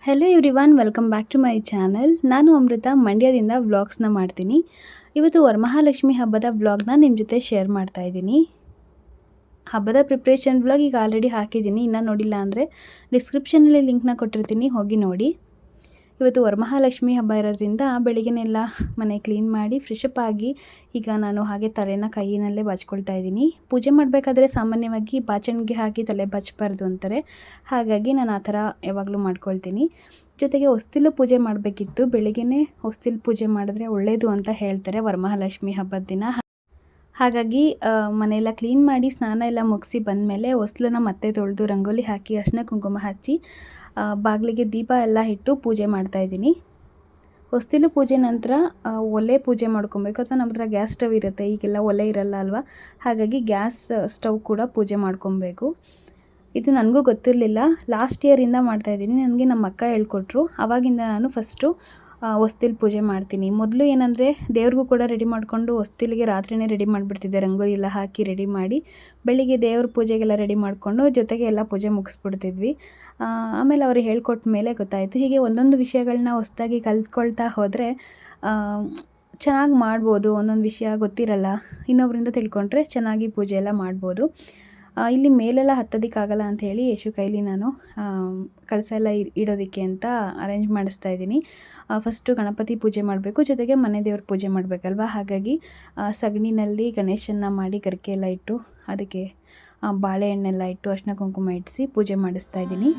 Hello everyone welcome back to my channel. ನಾನು ಅಮೃತ ಮಂಡ್ಯದಿಂದ ವ್ಲಾಗ್ಸ್ನ ಮಾಡ್ತೀನಿ. ಇವತ್ತು ವರಮಹಾಲಕ್ಷ್ಮಿ ಹಬ್ಬದ ವ್ಲಾಗ್ನ ನಿಮ್ಮ ಜೊತೆ ಶೇರ್ ಮಾಡ್ತಾ ಇದ್ದೀನಿ. ಹಬ್ಬದ ಪ್ರಿಪ್ರೇಷನ್ ವ್ಲಾಗ್ ಈಗ ಆಲ್ರೆಡಿ ಹಾಕಿದ್ದೀನಿ. ಇನ್ನೂ ನೋಡಿಲ್ಲ ಅಂದರೆ ಡಿಸ್ಕ್ರಿಪ್ಷನಲ್ಲಿ ಲಿಂಕ್ನ ಕೊಟ್ಟಿರ್ತೀನಿ, ಹೋಗಿ ನೋಡಿ. ಇವತ್ತು ವರಮಹಾಲಕ್ಷ್ಮಿ ಹಬ್ಬ ಇರೋದ್ರಿಂದ ಬೆಳಿಗ್ಗೆನೆಲ್ಲ ಮನೆ ಕ್ಲೀನ್ ಮಾಡಿ ಫ್ರೆಶಪ್ ಆಗಿ ಈಗ ನಾನು ಹಾಗೆ ತಲೆನ ಕೈಯಿನಲ್ಲೇ ಬಾಚ್ಕೊಳ್ತಾ ಇದ್ದೀನಿ. ಪೂಜೆ ಮಾಡಬೇಕಾದ್ರೆ ಸಾಮಾನ್ಯವಾಗಿ ಬಾಚಣಿಗೆ ಹಾಕಿ ತಲೆ ಬಾಚಬಾರ್ದು ಅಂತಾರೆ. ಹಾಗಾಗಿ ನಾನು ಆ ಥರ ಯಾವಾಗಲೂ ಮಾಡ್ಕೊಳ್ತೀನಿ. ಜೊತೆಗೆ ಹೊಸ್ತಿಲು ಪೂಜೆ ಮಾಡಬೇಕಿತ್ತು. ಬೆಳಿಗ್ಗೆನೇ ಹೊಸ್ತಿಲು ಪೂಜೆ ಮಾಡಿದ್ರೆ ಒಳ್ಳೆಯದು ಅಂತ ಹೇಳ್ತಾರೆ ವರಮಹಾಲಕ್ಷ್ಮಿ ಹಬ್ಬದ ದಿನ. ಹಾಗಾಗಿ ಮನೆಯೆಲ್ಲ ಕ್ಲೀನ್ ಮಾಡಿ ಸ್ನಾನ ಎಲ್ಲ ಮುಗಿಸಿ ಬಂದಮೇಲೆ ಹೊಸ್ಲನ್ನ ಮತ್ತೆ ತೊಳೆದು ರಂಗೋಲಿ ಹಾಕಿ ಅರಿಶಿನ ಕುಂಕುಮ ಹಚ್ಚಿ ಬಾಗಿಲಿಗೆ ದೀಪ ಎಲ್ಲ ಇಟ್ಟು ಪೂಜೆ ಮಾಡ್ತಾಯಿದ್ದೀನಿ. ಹೊಸ್ತಿಲು ಪೂಜೆ ನಂತರ ಒಲೆ ಪೂಜೆ ಮಾಡ್ಕೊಬೇಕು, ಅಥವಾ ನಮ್ಮ ಹತ್ರ ಗ್ಯಾಸ್ ಸ್ಟವ್ ಇರುತ್ತೆ. ಈಗೆಲ್ಲ ಒಲೆ ಇರಲ್ಲ ಅಲ್ವಾ, ಹಾಗಾಗಿ ಗ್ಯಾಸ್ ಸ್ಟವ್ ಕೂಡ ಪೂಜೆ ಮಾಡ್ಕೊಬೇಕು. ಇದು ನನಗೂ ಗೊತ್ತಿರಲಿಲ್ಲ, ಲಾಸ್ಟ್ ಇಯರಿಂದ ಮಾಡ್ತಾಯಿದ್ದೀನಿ. ನನಗೆ ನಮ್ಮ ಅಕ್ಕ ಹೇಳ್ಕೊಟ್ರು. ಆವಾಗಿಂದ ನಾನು ಫಸ್ಟು ಹೊಸ್ತಿಲು ಪೂಜೆ ಮಾಡ್ತೀನಿ. ಮೊದಲು ಏನಂದರೆ ದೇವ್ರಿಗೂ ಕೂಡ ರೆಡಿ ಮಾಡಿಕೊಂಡು ಹೊಸ್ತಿಲಿಗೆ ರಾತ್ರಿಯೇ ರೆಡಿ ಮಾಡಿಬಿಡ್ತಿದ್ದೆ. ರಂಗೋಲಿ ಎಲ್ಲ ಹಾಕಿ ರೆಡಿ ಮಾಡಿ ಬೆಳಿಗ್ಗೆ ದೇವ್ರ ಪೂಜೆಗೆಲ್ಲ ರೆಡಿ ಮಾಡಿಕೊಂಡು ಜೊತೆಗೆ ಎಲ್ಲ ಪೂಜೆ ಮುಗಿಸ್ಬಿಡ್ತಿದ್ವಿ. ಆಮೇಲೆ ಅವರು ಹೇಳ್ಕೊಟ್ಟ ಮೇಲೆ ಗೊತ್ತಾಯಿತು, ಹೀಗೆ ಒಂದೊಂದು ವಿಷಯಗಳನ್ನ ಹೊಸ್ದಾಗಿ ಕಲ್ತ್ಕೊಳ್ತಾ ಹೋದರೆ ಚೆನ್ನಾಗಿ ಮಾಡ್ಬೋದು. ಒಂದೊಂದು ವಿಷಯ ಗೊತ್ತಿರಲ್ಲ, ಇನ್ನೊಬ್ಬರಿಂದ ತಿಳ್ಕೊಂಡ್ರೆ ಚೆನ್ನಾಗಿ ಪೂಜೆ ಎಲ್ಲ ಮಾಡ್ಬೋದು. ಇಲ್ಲಿ ಮೇಲೆಲ್ಲ ಹತ್ತೋದಕ್ಕಾಗಲ್ಲ ಅಂಥೇಳಿ ಯಶು ಕೈಲಿ ನಾನು ಕಳಸ ಎಲ್ಲ ಇಡೋದಕ್ಕೆ ಅಂತ ಅರೇಂಜ್ ಮಾಡಿಸ್ತಾ ಇದ್ದೀನಿ. ಫಸ್ಟು ಗಣಪತಿ ಪೂಜೆ ಮಾಡಬೇಕು, ಜೊತೆಗೆ ಮನೆ ದೇವ್ರ ಪೂಜೆ ಮಾಡಬೇಕಲ್ವ. ಹಾಗಾಗಿ ಸಗಣಿನಲ್ಲಿ ಗಣೇಶನ್ನ ಮಾಡಿ ಗರಿಕೆ ಎಲ್ಲ ಇಟ್ಟು ಅದಕ್ಕೆ ಬಾಳೆಹಣ್ಣೆಲ್ಲ ಇಟ್ಟು ಅರಿಶಿನ ಕುಂಕುಮ ಇಡಿಸಿ ಪೂಜೆ ಮಾಡಿಸ್ತಾ ಇದ್ದೀನಿ.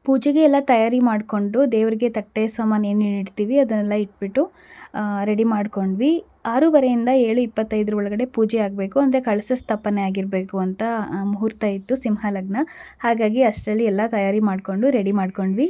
ಪೂಜೆಗೆ ಎಲ್ಲ ತಯಾರಿ ಮಾಡಿಕೊಂಡು ದೇವರಿಗೆ ತಟ್ಟೆ ಸಾಮಾನು ಏನೇನು ಇಡ್ತೀವಿ ಅದನ್ನೆಲ್ಲ ಇಟ್ಬಿಟ್ಟು ರೆಡಿ ಮಾಡ್ಕೊಂಡ್ವಿ. 6:30ಯಿಂದ 7:25 ಒಳಗಡೆ ಪೂಜೆ ಆಗಬೇಕು, ಅಂದರೆ ಕಳಸ ಸ್ಥಾಪನೆ ಆಗಿರಬೇಕು ಅಂತ ಮುಹೂರ್ತ ಇತ್ತು, ಸಿಂಹ ಲಗ್ನ. ಹಾಗಾಗಿ ಅಷ್ಟರಲ್ಲಿ ಎಲ್ಲ ತಯಾರಿ ಮಾಡಿಕೊಂಡು ರೆಡಿ ಮಾಡ್ಕೊಂಡ್ವಿ.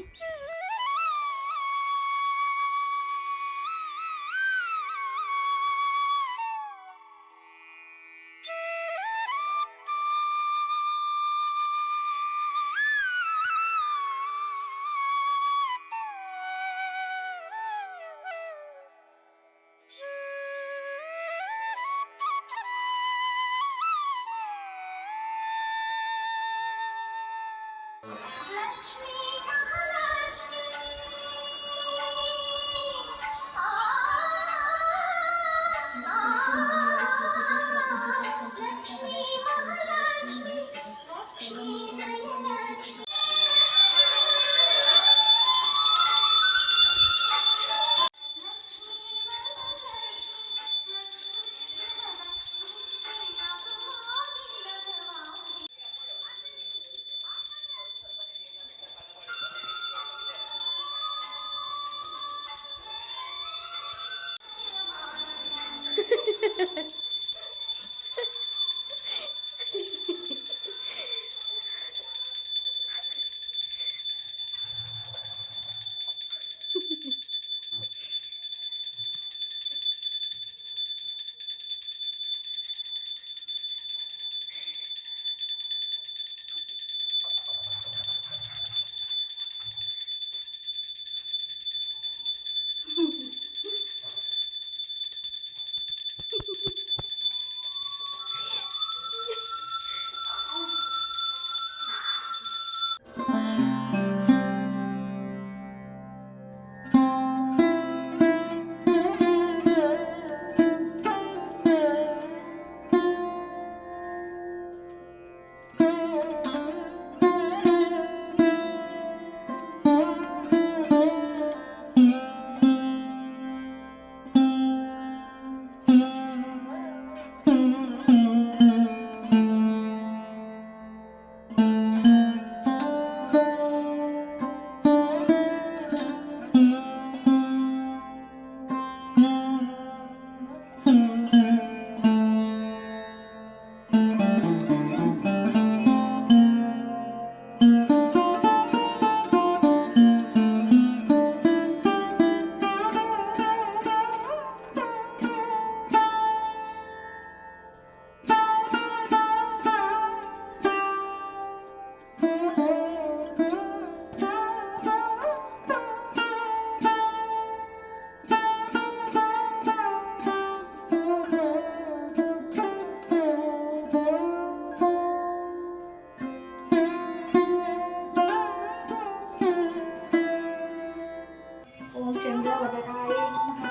ಚಂದ್ರವದನಾಯ ನಮಃ.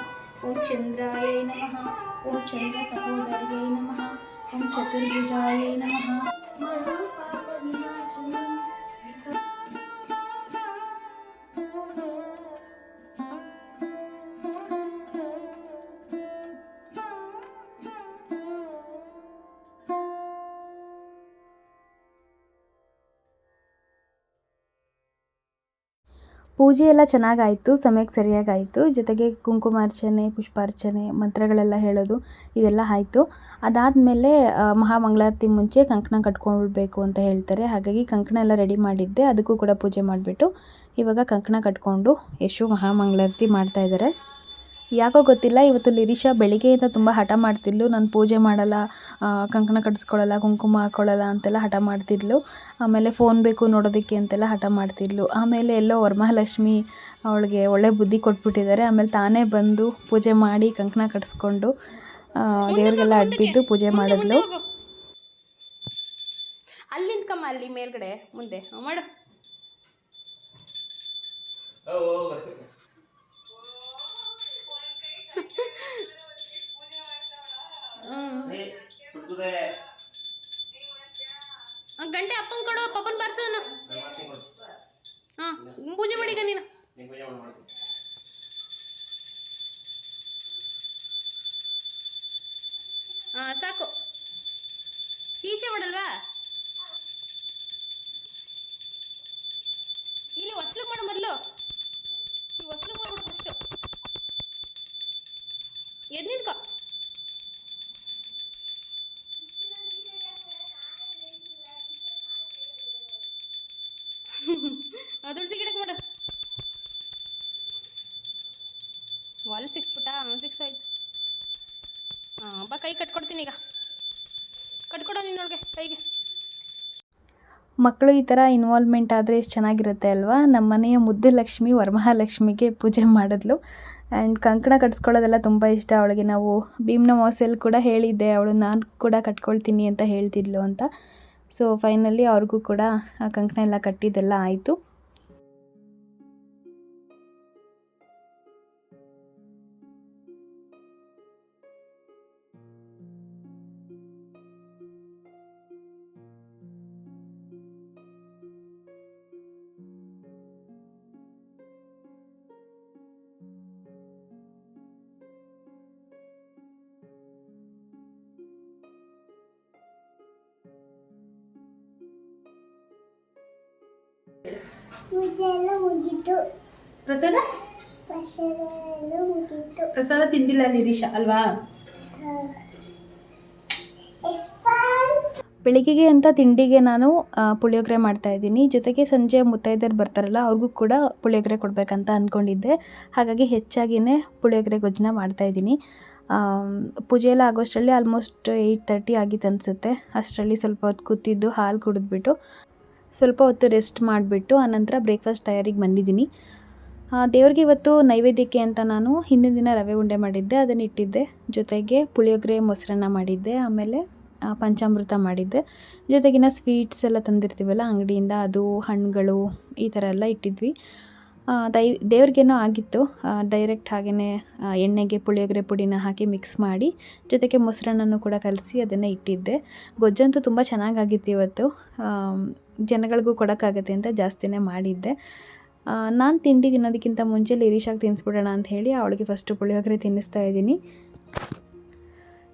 ಓಂ ಚಂದ್ರಾಯ ನಮಃ. ಓಂ ಚಂದ್ರ ಸಹೋದರ್ಯೈ ನಮಃ. ಓಂ ಚತುರ್ಭುಜಾಯ ನಮಃ. ಮಹಾಪಾಪ ವಿನಾಶಿನಿ. ಪೂಜೆ ಎಲ್ಲ ಚೆನ್ನಾಗಾಯಿತು, ಸಮಯಕ್ಕೆ ಸರಿಯಾಗಾಯಿತು. ಜೊತೆಗೆ ಕುಂಕುಮಾರ್ಚನೆ, ಪುಷ್ಪಾರ್ಚನೆ, ಮಂತ್ರಗಳೆಲ್ಲ ಹೇಳೋದು ಇದೆಲ್ಲ ಆಯಿತು. ಅದಾದಮೇಲೆ ಮಹಾಮಂಗಳಾರತಿ ಮುಂಚೆ ಕಂಕಣ ಕಟ್ಕೊಳ್ಬೇಕು ಅಂತ ಹೇಳ್ತಾರೆ. ಹಾಗಾಗಿ ಕಂಕಣ ಎಲ್ಲ ರೆಡಿ ಮಾಡಿದ್ದೆ, ಅದಕ್ಕೂ ಕೂಡ ಪೂಜೆ ಮಾಡಿಬಿಟ್ಟು ಇವಾಗ ಕಂಕಣ ಕಟ್ಕೊಂಡು ಯಶು ಮಹಾಮಂಗಳಾರತಿ ಮಾಡ್ತಾಯಿದ್ದಾರೆ. ಯಾಕೋ ಗೊತ್ತಿಲ್ಲ, ಇವತ್ತು ಲಿರಿಷಾ ಬೆಳಿಗ್ಗೆಯಿಂದ ತುಂಬ ಹಠ ಮಾಡ್ತಿದ್ಲು. ನಾನು ಪೂಜೆ ಮಾಡಲ್ಲ, ಕಂಕಣ ಕಟ್ಟಿಸ್ಕೊಳ್ಳಲ್ಲ, ಕುಂಕುಮ ಹಾಕ್ಕೊಳ್ಳಲ್ಲ ಅಂತೆಲ್ಲ ಹಠ ಮಾಡ್ತಿದ್ಲು. ಆಮೇಲೆ ಫೋನ್ ಬೇಕು ನೋಡೋದಕ್ಕೆ ಅಂತೆಲ್ಲ ಹಠ ಮಾಡ್ತಿದ್ಲು. ಆಮೇಲೆ ಎಲ್ಲೋ ವರಮಹಾಲಕ್ಷ್ಮಿ ಅವಳಿಗೆ ಒಳ್ಳೆ ಬುದ್ಧಿ ಕೊಟ್ಬಿಟ್ಟಿದ್ದಾರೆ. ಆಮೇಲೆ ತಾನೇ ಬಂದು ಪೂಜೆ ಮಾಡಿ ಕಂಕಣ ಕಟ್ಟಿಸ್ಕೊಂಡು ದೇವ್ರಿಗೆಲ್ಲ ಅಡ್ಬಿದ್ದು ಪೂಜೆ ಮಾಡಿದ್ಲು. ಅಲ್ಲಿ ನಿಂತ್ಕಮ್ಮ, ಅಲ್ಲಿ ಮೇಲ್ಗಡೆ ಮುಂದೆ ಮಾಡು. ಗಂಟೆ ಅಪ್ಪನ್ ಕೊಡು, ಪಪ್ಪನ್ ಬಾರ್ಸೋನು. ಹಾ, ಪೂಜೆ ಮಾಡಿ ಈಗ ನೀನು. ಹಾ ಸಾಕು, ಈಚೆ ಮಾಡಲ್ವಾ? ಇಲ್ಲಿ ಹೊಸ್ಲು ಮಾಡು ಮೊದಲು. ಹೊಸ್ಲು ಮಾಡ್ಬಿಡು ಫಸ್ಟು. ಎದ್ದು ನಿಂತ್ಕೋ. ತುಳಸಿ ಗಿಡಕ್ಕೆ ಮಾಡು. ವಾಲ್ ಸಿಕ್ಸ್ಬಿಟ್ಟ? ಸಿಕ್ಸ್ ಆಯ್ತು. ಬಾ, ಕೈ ಕಟ್ಕೊಡ್ತೀನಿ ಈಗ. ಕಟ್ಕೊಡೋ ನಿನ್ನೊಳಗೆ ಕೈಗೆ. ಮಕ್ಕಳು ಈ ಥರ ಇನ್ವಾಲ್ವ್ಮೆಂಟ್ ಆದರೆ ಎಷ್ಟು ಚೆನ್ನಾಗಿರುತ್ತೆ ಅಲ್ವಾ. ನಮ್ಮ ಮನೆಯ ಮುದ್ದು ಲಕ್ಷ್ಮಿ ವರಮಹಾಲಕ್ಷ್ಮಿಗೆ ಪೂಜೆ ಮಾಡಿದ್ಲು. ಆ್ಯಂಡ್ ಕಂಕಣ ಕಟ್ಸ್ಕೊಳ್ಳೋದೆಲ್ಲ ತುಂಬ ಇಷ್ಟ ಅವಳಿಗೆ. ನಾವು ಭೀಮ್ನ ಅಮಾವಾಸ್ಯೆಯಲ್ಲಿ ಕೂಡ ಹೇಳಿದ್ದೆ ಅವಳು, ನಾನು ಕೂಡ ಕಟ್ಕೊಳ್ತೀನಿ ಅಂತ ಹೇಳ್ತಿದ್ಲು ಅಂತ. ಸೊ ಫೈನಲಿ ಅವ್ರಿಗೂ ಕೂಡ ಕಂಕಣ ಎಲ್ಲ ಕಟ್ಟಿದ್ದೆಲ್ಲ ಆಯಿತು. ಪ್ರಸಾದ ಪ್ರಸಾದ ತಿಂದಿಲ್ಲ ಲಿರಿಷಾ ಅಲ್ವಾ? ಬೆಳಿಗ್ಗೆಗೆ ಅಂತ ತಿಂಡಿಗೆ ನಾನು ಪುಳಿಯೋಗರೆ ಮಾಡ್ತಾಯಿದ್ದೀನಿ. ಜೊತೆಗೆ ಸಂಜೆ ಮುತ್ತೈದೆಯರು ಬರ್ತಾರಲ್ಲ ಅವ್ರಿಗೂ ಕೂಡ ಪುಳಿಯೋಗರೆ ಕೊಡಬೇಕಂತ ಅಂದ್ಕೊಂಡಿದ್ದೆ. ಹಾಗಾಗಿ ಹೆಚ್ಚಾಗಿಯೇ ಪುಳಿಯೋಗರೆ ಗೊಜ್ಜನ್ನ ಮಾಡ್ತಾಯಿದ್ದೀನಿ. ಪೂಜೆ ಎಲ್ಲ ಆಗೋಷ್ಟರಲ್ಲಿ ಆಲ್ಮೋಸ್ಟ್ 8:30 ಆಗಿತ್ತು ಅನಿಸುತ್ತೆ. ಅಷ್ಟರಲ್ಲಿ ಸ್ವಲ್ಪ ಹೊತ್ತು ಕೂತಿದ್ದು ಹಾಲು ಕುಡಿದ್ಬಿಟ್ಟು ಸ್ವಲ್ಪ ಹೊತ್ತು ರೆಸ್ಟ್ ಮಾಡಿಬಿಟ್ಟು ಆನಂತರ ಬ್ರೇಕ್ಫಾಸ್ಟ್ ತಯಾರಿಗೆ ಬಂದಿದ್ದೀನಿ. ದೇವ್ರಿಗೆ ಇವತ್ತು ನೈವೇದ್ಯಕ್ಕೆ ಅಂತ ನಾನು ಹಿಂದಿನ ದಿನ ರವೆ ಉಂಡೆ ಮಾಡಿದ್ದೆ, ಅದನ್ನು ಇಟ್ಟಿದ್ದೆ. ಜೊತೆಗೆ ಪುಳಿಯೋಗರೆ, ಮೊಸರನ್ನ ಮಾಡಿದ್ದೆ. ಆಮೇಲೆ ಪಂಚಾಮೃತ ಮಾಡಿದ್ದೆ. ಜೊತೆಗಿನ ಸ್ವೀಟ್ಸ್ ಎಲ್ಲ ತಂದಿರ್ತೀವಲ್ಲ ಅಂಗಡಿಯಿಂದ, ಅದು ಹಣ್ಣುಗಳು ಈ ಥರ ಎಲ್ಲ ಇಟ್ಟಿದ್ವಿ. ದೇವ್ರಿಗೇನೋ ಆಗಿತ್ತು, ಡೈರೆಕ್ಟ್ ಹಾಗೆಯೇ ಎಣ್ಣೆಗೆ ಪುಳಿಯೋಗರೆ ಪುಡಿನ ಹಾಕಿ ಮಿಕ್ಸ್ ಮಾಡಿ ಜೊತೆಗೆ ಮೊಸರನ್ನನೂ ಕೂಡ ಕಲಸಿ ಅದನ್ನು ಇಟ್ಟಿದ್ದೆ. ಗೊಜ್ಜಂತೂ ತುಂಬ ಚೆನ್ನಾಗಾಗಿತ್ತು ಇವತ್ತು. ಜನಗಳಿಗೂ ಕೊಡೋಕ್ಕಾಗತ್ತೆ ಅಂತ ಜಾಸ್ತಿನೇ ಮಾಡಿದ್ದೆ. ನಾನು ತಿಂಡಿ ತಿನ್ನೋದಕ್ಕಿಂತ ಮುಂಚೆ ಲಿರಿಷಾಗೆ ತಿನ್ನಿಸ್ಬಿಡೋಣ ಅಂತ ಹೇಳಿ ಅವಳಿಗೆ ಫಸ್ಟು ಪುಳಿಯೋಗರೆ ತಿನ್ನಿಸ್ತಾ ಇದ್ದೀನಿ.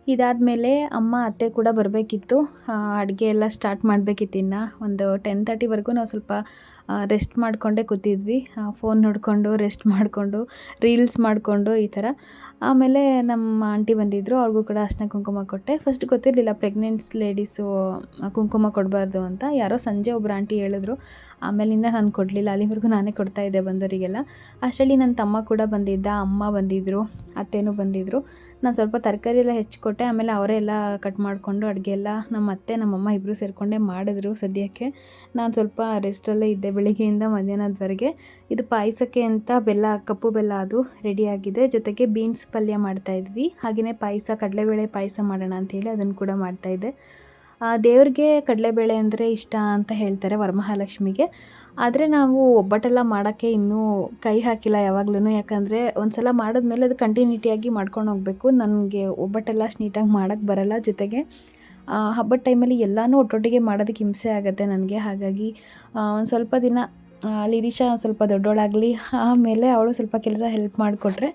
ಇದಾದಮೇಲೆ ಅಮ್ಮ ಅತ್ತೆ ಕೂಡ ಬರಬೇಕಿತ್ತು. ಅಡುಗೆ ಎಲ್ಲ ಸ್ಟಾರ್ಟ್ ಮಾಡಬೇಕಿತ್ತು. ಇನ್ನು ಒಂದು 10:30ವರೆಗೂ ನಾವು ಸ್ವಲ್ಪ ರೆಸ್ಟ್ ಮಾಡಿಕೊಂಡೇ ಕೂತಿದ್ವಿ. ಫೋನ್ ನೋಡಿಕೊಂಡು ರೆಸ್ಟ್ ಮಾಡಿಕೊಂಡು ರೀಲ್ಸ್ ಮಾಡಿಕೊಂಡು ಈ ಥರ. ಆಮೇಲೆ ನಮ್ಮ ಆಂಟಿ ಬಂದಿದ್ದರು, ಅವ್ರಿಗೂ ಕೂಡ ಅರಿಶಿನ ಕುಂಕುಮ ಕೊಟ್ಟೆ. ಫಸ್ಟ್ ಗೊತ್ತಿರಲಿಲ್ಲ ಪ್ರೆಗ್ನೆಂಟ್ಸ್ ಲೇಡೀಸು ಕುಂಕುಮ ಕೊಡಬಾರ್ದು ಅಂತ. ಯಾರೋ ಸಂಜೆ ಒಬ್ಬರು ಆಂಟಿ ಹೇಳಿದ್ರು. ಆಮೇಲಿಂದ ನಾನು ಕೊಡಲಿಲ್ಲ, ಅಲ್ಲಿವರೆಗೂ ನಾನೇ ಕೊಡ್ತಾಯಿದ್ದೆ ಬಂದವರಿಗೆಲ್ಲ. ಅಷ್ಟರಲ್ಲಿ ನನ್ನ ತಮ್ಮ ಕೂಡ ಬಂದಿದ್ದ, ಅಮ್ಮ ಬಂದಿದ್ದರು, ಅತ್ತೆನೂ ಬಂದಿದ್ದರು. ನಾನು ಸ್ವಲ್ಪ ತರಕಾರಿ ಎಲ್ಲ ಹೆಚ್ಚಿಕೊಟ್ಟೆ. ಆಮೇಲೆ ಅವರೇ ಎಲ್ಲ ಕಟ್ ಮಾಡಿಕೊಂಡು ಅಡುಗೆ ಎಲ್ಲ ನಮ್ಮ ಅತ್ತೆ ನಮ್ಮಮ್ಮ ಇಬ್ಬರು ಸೇರಿಕೊಂಡೇ ಮಾಡಿದ್ರು. ಸದ್ಯಕ್ಕೆ ನಾನು ಸ್ವಲ್ಪ ರೆಸ್ಟಲ್ಲೇ ಇದ್ದೆ ಬೆಳಿಗ್ಗೆಯಿಂದ ಮಧ್ಯಾಹ್ನದವರೆಗೆ. ಇದು ಪಾಯಸಕ್ಕೆ ಅಂತ ಕಪ್ಪು ಬೆಲ್ಲ ಅದು ರೆಡಿಯಾಗಿದೆ. ಜೊತೆಗೆ ಬೀನ್ಸ್ ಪಲ್ಯ ಮಾಡ್ತಾಯಿದ್ವಿ. ಹಾಗೆಯೇ ಪಾಯಸ, ಕಡಲೆಬೇಳೆ ಪಾಯಸ ಮಾಡೋಣ ಅಂಥೇಳಿ ಅದನ್ನು ಕೂಡ ಮಾಡ್ತಾಯಿದ್ದೆ. ದೇವ್ರಿಗೆ ಕಡಲೆಬೇಳೆ ಅಂದರೆ ಇಷ್ಟ ಅಂತ ಹೇಳ್ತಾರೆ ವರಮಹಾಲಕ್ಷ್ಮಿಗೆ. ಆದರೆ ನಾವು ಒಬ್ಬಟ್ಟೆಲ್ಲ ಮಾಡೋಕ್ಕೆ ಇನ್ನೂ ಕೈ ಹಾಕಿಲ್ಲ ಯಾವಾಗ್ಲೂ. ಯಾಕಂದರೆ ಒಂದು ಸಲ ಮಾಡಿದ್ಮೇಲೆ ಅದು ಕಂಟಿನ್ಯೂಟಿಯಾಗಿ ಮಾಡ್ಕೊಂಡು ಹೋಗಬೇಕು. ನನಗೆ ಒಬ್ಬಟ್ಟೆಲ್ಲ ಅಷ್ಟು ನೀಟಾಗಿ ಮಾಡೋಕ್ಕೆ ಬರಲ್ಲ. ಜೊತೆಗೆ ಹಬ್ಬದ ಟೈಮಲ್ಲಿ ಎಲ್ಲನೂ ಒಟ್ಟೊಟ್ಟಿಗೆ ಮಾಡೋದಕ್ಕೆ ಹಿಂಸೆ ಆಗುತ್ತೆ ನನಗೆ. ಹಾಗಾಗಿ ಒಂದು ಸ್ವಲ್ಪ ದಿನ ಲಿರಿಷಾ ಸ್ವಲ್ಪ ದೊಡ್ಡೋಳಾಗಲಿ, ಆಮೇಲೆ ಅವಳು ಸ್ವಲ್ಪ ಕೆಲಸ ಹೆಲ್ಪ್ ಮಾಡಿಕೊಟ್ರೆ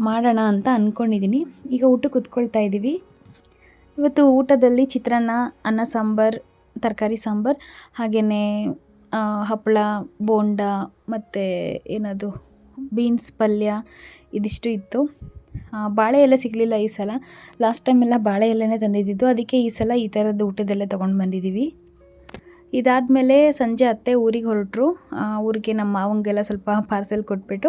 ಮಾಡೋಣ ಅಂತ ಅಂದ್ಕೊಂಡಿದ್ದೀನಿ. ಈಗ ಊಟಕ್ಕೆ ಕೂತ್ಕೊಳ್ತಾ ಇದ್ದೀವಿ. ಇವತ್ತು ಊಟದಲ್ಲಿ ಚಿತ್ರಾನ್ನ, ಅನ್ನ ಸಾಂಬಾರು, ತರಕಾರಿ ಸಾಂಬಾರು, ಹಾಗೆಯೇ ಹಪ್ಪಳ, ಬೋಂಡ ಮತ್ತು ಏನದು ಬೀನ್ಸ್ ಪಲ್ಯ ಇದಿಷ್ಟು ಇತ್ತು. ಬಾಳೆ ಎಲೆ ಸಿಗಲಿಲ್ಲ ಈ ಸಲ. ಲಾಸ್ಟ್ ಟೈಮೆಲ್ಲ ಬಾಳೆ ಎಲೆನೇ ತಂದಿದ್ದಿದ್ದು. ಅದಕ್ಕೆ ಈ ಸಲ ಈ ಥರದ್ದು ಊಟದಲ್ಲೇ ತೊಗೊಂಡು ಬಂದಿದ್ದೀವಿ. ಇದಾದಮೇಲೆ ಸಂಜೆ ಅತ್ತೆ ಊರಿಗೆ ಹೊರಟರು. ಊರಿಗೆ ನಮ್ಮ ಮಾವಂಗೆಲ್ಲ ಸ್ವಲ್ಪ ಪಾರ್ಸೆಲ್ ಕೊಟ್ಬಿಟ್ಟು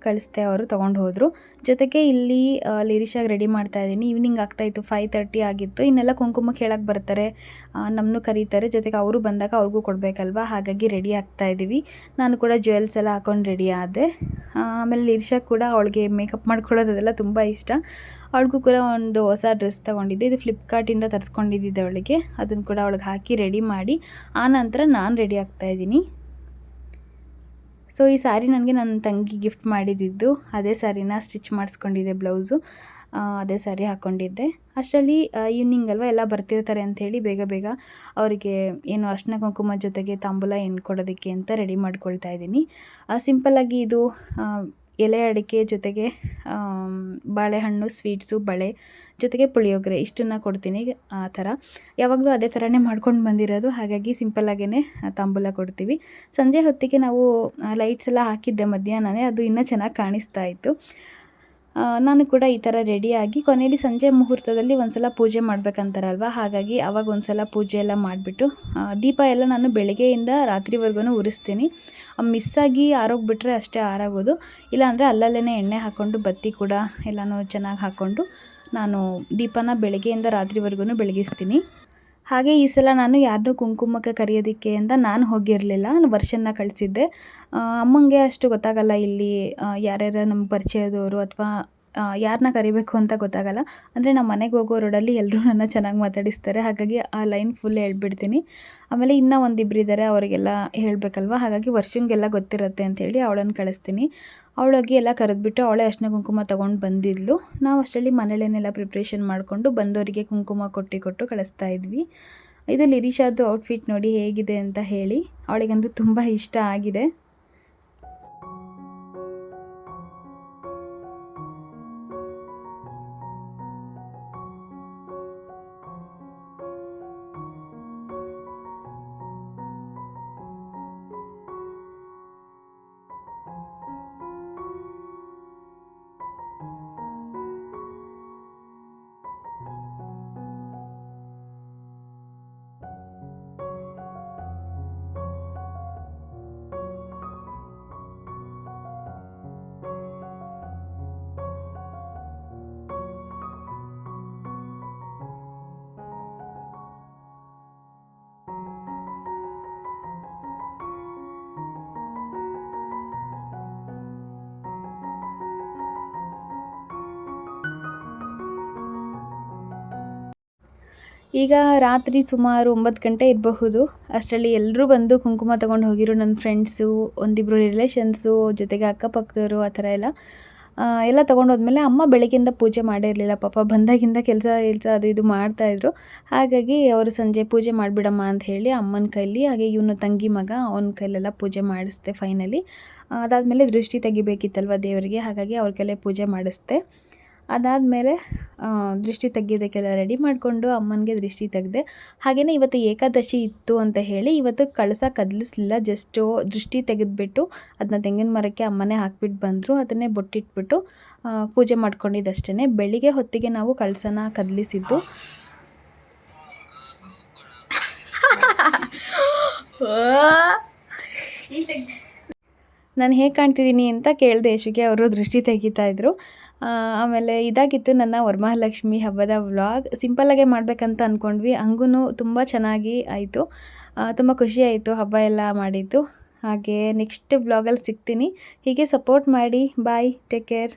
ಕಳಿಸ್ದೆ, ಅವರು ತೊಗೊಂಡು ಹೋದರು. ಜೊತೆಗೆ ಇಲ್ಲಿ ಲಿರಿಷಾಗೆ ರೆಡಿ ಮಾಡ್ತಾಯಿದ್ದೀನಿ. ಈವ್ನಿಂಗ್ ಆಗ್ತಾಯಿತ್ತು, 5:30 ಆಗಿತ್ತು. ಇನ್ನೆಲ್ಲ ಕುಂಕುಮ ಕೇಳಕ್ಕೆ ಬರ್ತಾರೆ, ನಮ್ಮನ್ನು ಕರೀತಾರೆ. ಜೊತೆಗೆ ಅವರು ಬಂದಾಗ ಅವ್ರಿಗೂ ಕೊಡಬೇಕಲ್ವ, ಹಾಗಾಗಿ ರೆಡಿ ಆಗ್ತಾಯಿದ್ದೀವಿ. ನಾನು ಕೂಡ ಜ್ಯುವೆಲ್ಸ್ ಎಲ್ಲ ಹಾಕೊಂಡು ರೆಡಿ ಆದೆ. ಆಮೇಲೆ ಲಿರಿಷಾ ಕೂಡ ಅವಳಿಗೆ ಮೇಕಪ್ ಮಾಡ್ಕೊಳ್ಳೋದು ಅದೆಲ್ಲ ತುಂಬ ಇಷ್ಟ. ಅವಳಿಗೂ ಕೂಡ ಒಂದು ಹೊಸ ಡ್ರೆಸ್ ತೊಗೊಂಡಿದ್ದೆ. ಇದು ಫ್ಲಿಪ್ಕಾರ್ಟಿಂದ ತರಿಸ್ಕೊಂಡಿದ್ದಿದ್ದೆ ಅವಳಿಗೆ. ಅದನ್ನು ಕೂಡ ಅವಳಿಗೆ ಹಾಕಿ ರೆಡಿ ಮಾಡಿ ಆನಂತರ ನಾನು ರೆಡಿ ಆಗ್ತಾಯಿದ್ದೀನಿ. ಸೊ ಈ ಸ್ಯಾರಿ ನನಗೆ ನನ್ನ ತಂಗಿ ಗಿಫ್ಟ್ ಮಾಡಿದ್ದಿದ್ದು. ಅದೇ ಸ್ಯಾರಿನ ಸ್ಟಿಚ್ ಮಾಡಿಸ್ಕೊಂಡಿದ್ದೆ, ಬ್ಲೌಸು ಅದೇ ಸ್ಯಾರಿ ಹಾಕ್ಕೊಂಡಿದ್ದೆ. ಅಷ್ಟರಲ್ಲಿ ಈವ್ನಿಂಗ್ ಅಲ್ವ ಎಲ್ಲ ಬರ್ತಿರ್ತಾರೆ ಅಂಥೇಳಿ ಬೇಗ ಬೇಗ ಅವರಿಗೆ ಏನು ಅರ್ಶಿನ ಕುಂಕುಮ ಜೊತೆಗೆ ತಾಂಬೂಲ ಕೊಡೋದಕ್ಕೆ ಅಂತ ರೆಡಿ ಮಾಡ್ಕೊಳ್ತಾ ಇದ್ದೀನಿ. ಸಿಂಪಲ್ಲಾಗಿ ಇದು ಎಲೆ ಅಡಿಕೆ ಜೊತೆಗೆ ಬಾಳೆಹಣ್ಣು, ಸ್ವೀಟ್ಸು, ಬಳೆ ಜೊತೆಗೆ ಪುಳಿಯೋಗರೆ ಇಷ್ಟನ್ನು ಕೊಡ್ತೀನಿ. ಆ ಥರ ಯಾವಾಗಲೂ ಅದೇ ಥರನೇ ಮಾಡ್ಕೊಂಡು ಬಂದಿರೋದು. ಹಾಗಾಗಿ ಸಿಂಪಲ್ಲಾಗೇ ತಾಂಬೂಲ ಕೊಡ್ತೀವಿ. ಸಂಜೆ ಹೊತ್ತಿಗೆ ನಾವು ಲೈಟ್ಸ್ ಎಲ್ಲ ಹಾಕಿದ್ದೆ ಮಧ್ಯಾಹ್ನನೇ, ಅದು ಇನ್ನೂ ಚೆನ್ನಾಗಿ ಕಾಣಿಸ್ತಾ ಇತ್ತು. ನಾನು ಕೂಡ ಈ ಥರ ರೆಡಿಯಾಗಿ ಕೊನೆಯಲ್ಲಿ ಸಂಜೆ ಮುಹೂರ್ತದಲ್ಲಿ ಒಂದು ಸಲ ಪೂಜೆ ಮಾಡಬೇಕಂತಾರಲ್ವ, ಹಾಗಾಗಿ ಆವಾಗ ಒಂದು ಸಲ ಪೂಜೆ ಎಲ್ಲ ಮಾಡಿಬಿಟ್ಟು ದೀಪ ಎಲ್ಲ ನಾನು ಬೆಳಗ್ಗೆಯಿಂದ ರಾತ್ರಿವರೆಗೂ ಉರಿಸ್ತೀನಿ. ಮಿಸ್ಸಾಗಿ ಆರೋಗ್ಬಿಟ್ರೆ ಅಷ್ಟೇ ಆರಾಗೋದು. ಇಲ್ಲಾಂದರೆ ಅಲ್ಲಲ್ಲೇ ಎಣ್ಣೆ ಹಾಕ್ಕೊಂಡು ಬತ್ತಿ ಕೂಡ ಎಲ್ಲನೂ ಚೆನ್ನಾಗಿ ಹಾಕ್ಕೊಂಡು ನಾನು ದೀಪನ ಬೆಳಗ್ಗೆಯಿಂದ ರಾತ್ರಿವರೆಗೂ ಬೆಳಗಿಸ್ತೀನಿ. ಹಾಗೆ ಈ ಸಲ ನಾನು ಯಾರನ್ನೂ ಕುಂಕುಮಕ್ಕೆ ಕರೆಯೋದಕ್ಕೆ ಅಂತ ನಾನು ಹೋಗಿರಲಿಲ್ಲ. ನಾನು ವರ್ಷನ ಕಳಿಸಿದ್ದೆ. ಅಮ್ಮಂಗೆ ಅಷ್ಟು ಗೊತ್ತಾಗಲ್ಲ ಇಲ್ಲಿ ಯಾರ್ಯಾರು ನಮ್ಮ ಪರಿಚಯದವರು ಅಥವಾ ಯಾರನ್ನ ಕರಿಬೇಕು ಅಂತ ಗೊತ್ತಾಗಲ್ಲ. ಅಂದರೆ ನಮ್ಮ ಮನೆಗೆ ಹೋಗೋ ರೋಡಲ್ಲಿ ಎಲ್ಲರೂ ನನ್ನ ಚೆನ್ನಾಗಿ ಮಾತಾಡಿಸ್ತಾರೆ. ಹಾಗಾಗಿ ಆ ಲೈನ್ ಫುಲ್ ಹೇಳ್ಬಿಡ್ತೀನಿ. ಆಮೇಲೆ ಇನ್ನೂ ಒಂದಿಬ್ಬರು ಇದ್ದಾರೆ, ಅವರಿಗೆಲ್ಲ ಹೇಳಬೇಕಲ್ವ, ಹಾಗಾಗಿ ವರ್ಷಂಗೆಲ್ಲ ಗೊತ್ತಿರುತ್ತೆ ಅಂಥೇಳಿ ಅವಳನ್ನು ಕಳಿಸ್ತೀನಿ. ಅವಳಾಗಿ ಎಲ್ಲ ಕರೆದ್ಬಿಟ್ಟು ಅವಳೇ ಅರ್ಶಿನ ಕುಂಕುಮ ತೊಗೊಂಡು ಬಂದಿದ್ಲು. ನಾವು ಅಷ್ಟರಲ್ಲಿ ಮನೇಲೇನೆಲ್ಲ ಪ್ರಿಪ್ರೇಷನ್ ಮಾಡಿಕೊಂಡು ಬಂದವರಿಗೆ ಕುಂಕುಮ ಕೊಟ್ಟು ಕಳಿಸ್ತಾ ಇದ್ವಿ. ಇದು ಲಿರಿಷಾದು ಔಟ್ಫಿಟ್ ನೋಡಿ ಹೇಗಿದೆ ಅಂತ ಹೇಳಿ. ಅವಳಿಗಂತೂ ತುಂಬ ಇಷ್ಟ ಆಗಿದೆ. ಈಗ ರಾತ್ರಿ ಸುಮಾರು 9 ಗಂಟೆ ಇರಬಹುದು. ಅಷ್ಟರಲ್ಲಿ ಎಲ್ಲರೂ ಬಂದು ಕುಂಕುಮ ತೊಗೊಂಡು ಹೋಗಿರೋ, ನನ್ನ ಫ್ರೆಂಡ್ಸು, ಒಂದಿಬ್ಬರು ರಿಲೇಷನ್ಸು, ಜೊತೆಗೆ ಅಕ್ಕಪಕ್ಕದವರು, ಆ ಥರ ಎಲ್ಲ ತೊಗೊಂಡೋದ್ಮೇಲೆ ಅಮ್ಮ ಬೆಳಗ್ಗೆಯಿಂದ ಪೂಜೆ ಮಾಡೇ ಇರಲಿಲ್ಲ. ಪಾಪ ಬಂದಾಗಿಂದ ಕೆಲಸ ಅದು ಇದು ಮಾಡ್ತಾಯಿದ್ರು. ಹಾಗಾಗಿ ಅವರು ಸಂಜೆ ಪೂಜೆ ಮಾಡಿಬಿಡಮ್ಮ ಅಂತ ಹೇಳಿ ಅಮ್ಮನ ಕೈಲಿ, ಹಾಗೆ ಇವನು ತಂಗಿ ಮಗ ಅವನ ಕೈಲೆಲ್ಲ ಪೂಜೆ ಮಾಡಿಸ್ದೆ ಫೈನಲಿ. ಅದಾದಮೇಲೆ ದೃಷ್ಟಿ ತೆಗಿಬೇಕಿತ್ತಲ್ವ ದೇವರಿಗೆ, ಹಾಗಾಗಿ ಅವ್ರ ಕೈಲೇ ಪೂಜೆ ಮಾಡಿಸ್ದೆ. ಅದಾದಮೇಲೆ ದೃಷ್ಟಿ ತೆಗಿಯೋದಕ್ಕೆಲ್ಲ ರೆಡಿ ಮಾಡಿಕೊಂಡು ಅಮ್ಮನಿಗೆ ದೃಷ್ಟಿ ತೆಗೆದೆ. ಹಾಗೆಯೇ ಇವತ್ತು ಏಕಾದಶಿ ಇತ್ತು ಅಂತ ಹೇಳಿ ಇವತ್ತು ಕಳಸ ಕದಲಿಸ್ಲಿಲ್ಲ. ಜಸ್ಟು ದೃಷ್ಟಿ ತೆಗೆದುಬಿಟ್ಟು ಅದನ್ನ ತೆಂಗಿನ ಮರಕ್ಕೆ ಅಮ್ಮನೇ ಹಾಕ್ಬಿಟ್ಟು ಬಂದರು. ಅದನ್ನೇ ಬೊಟ್ಟಿಟ್ಬಿಟ್ಟು ಪೂಜೆ ಮಾಡ್ಕೊಂಡಿದ್ದಷ್ಟೇ. ಬೆಳಿಗ್ಗೆ ಹೊತ್ತಿಗೆ ನಾವು ಕಳಸನ ಕದಲಿಸಿದ್ದು. ನಾನು ಹೇಗೆ ಕಾಣ್ತಿದ್ದೀನಿ ಅಂತ ಕೇಳಿದೆ ಯಶುಗೆ. ಅವರು ದೃಷ್ಟಿ ತೆಗಿತಾಯಿದ್ರು. ಆಮೇಲೆ ಇದಾಗಿತ್ತು ನನ್ನ ವರಮಹಾಲಕ್ಷ್ಮಿ ಹಬ್ಬದ ವ್ಲಾಗ್. ಸಿಂಪಲ್ಲಾಗೆ ಮಾಡಬೇಕಂತ ಅಂದ್ಕೊಂಡ್ವಿ, ಹಂಗೂ ತುಂಬ ಚೆನ್ನಾಗಿ ಆಯಿತು. ತುಂಬ ಖುಷಿ ಆಯಿತು ಹಬ್ಬ ಎಲ್ಲ ಮಾಡಿದ್ದು. ಹಾಗೆ ನೆಕ್ಸ್ಟ್ ವ್ಲಾಗಲ್ಲಿ ಸಿಗ್ತೀನಿ. ಹೀಗೆ ಸಪೋರ್ಟ್ ಮಾಡಿ. ಬಾಯ್, ಟೇಕ್ ಕೇರ್.